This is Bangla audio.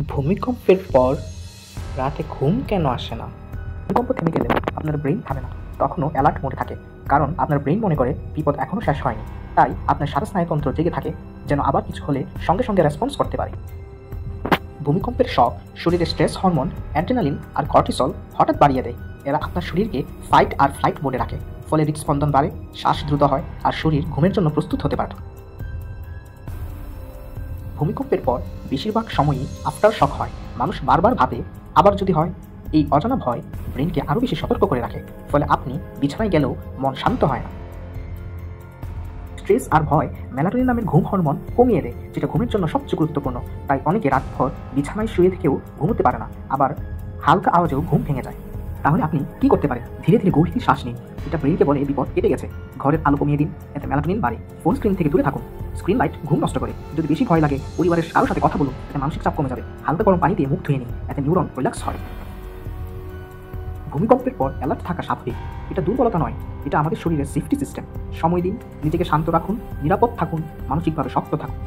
ভূমিকম্পের পর রাতে ঘুম কেন আসে না? ভূমিকম্প থেমে গেলেও আপনার ব্রেইন থামে না, তখনও অ্যালার্ট মোডে থাকে। কারণ আপনার ব্রেইন মনে করে বিপদ এখনও শেষ হয়নি। তাই আপনার সারা স্নায়ুতন্ত্র জেগে থাকে, যেন আবার কিছু হলে সঙ্গে সঙ্গে রেসপন্স করতে পারে। ভূমিকম্পের শক শরীরে স্ট্রেস হরমোন অ্যাড্রেনালিন আর কর্টিসল হঠাৎ বাড়িয়ে দেয়। এরা আপনার শরীরকে ফাইট আর ফ্লাইট মোডে রাখে, ফলে হৃদস্পন্দন বাড়ে, শ্বাস দ্রুত হয় আর শরীর ঘুমের জন্য প্রস্তুত হতে পারে। ভূমিকম্পের পর বেশিরভাগ সময়ই আফটার শক হয়। মানুষ বারবার ভাবে আবার যদি হয়। এই অজানা ভয় ব্রেনকে আরও বেশি সতর্ক করে রাখে, ফলে আপনি বিছানায় গেলেও মন শান্ত হয় না। স্ট্রেস আর ভয় মেলাটোনিন নামের ঘুম হরমোন কমিয়ে দেয়, যেটা ঘুমের জন্য সবচেয়ে গুরুত্বপূর্ণ। তাই অনেকে রাতভর বিছানায় শুয়ে থেকেও ঘুমোতে পারে না, আবার হালকা আওয়াজেও ঘুম ভেঙে যায়। তাহলে আপনি কি করতে পারেন? ধীরে ধীরে গভীর শ্বাস নিন। এটা ব্রেনকে বলে বিপদ কেটে গেছে। ঘরের আলো কমিয়ে দিন, এতে মেলাটোনিন বাড়ে। ফোন স্ক্রিন থেকে দূরে থাকুন। স্ক্রিন লাইট ঘুম নষ্ট করে। যদি বেশি ভয় লাগে, পরিবারের কারোর সাথে কথা বলুন, এতে মানসিক চাপ কমে যাবে। হালকা গরম পানি দিয়ে মুখ ধুয়ে নিন, এতে নিউরন রিল্যাক্স হয়। ভূমিকম্পের পর অ্যালার্ট থাকা স্বাভাবিক। এটা দুর্বলতা নয়, এটা আমাদের শরীরের সেফটি সিস্টেম। সময় দিন, নিজেকে শান্ত রাখুন, নিরাপদ থাকুন, মানসিকভাবে শক্ত থাকুন।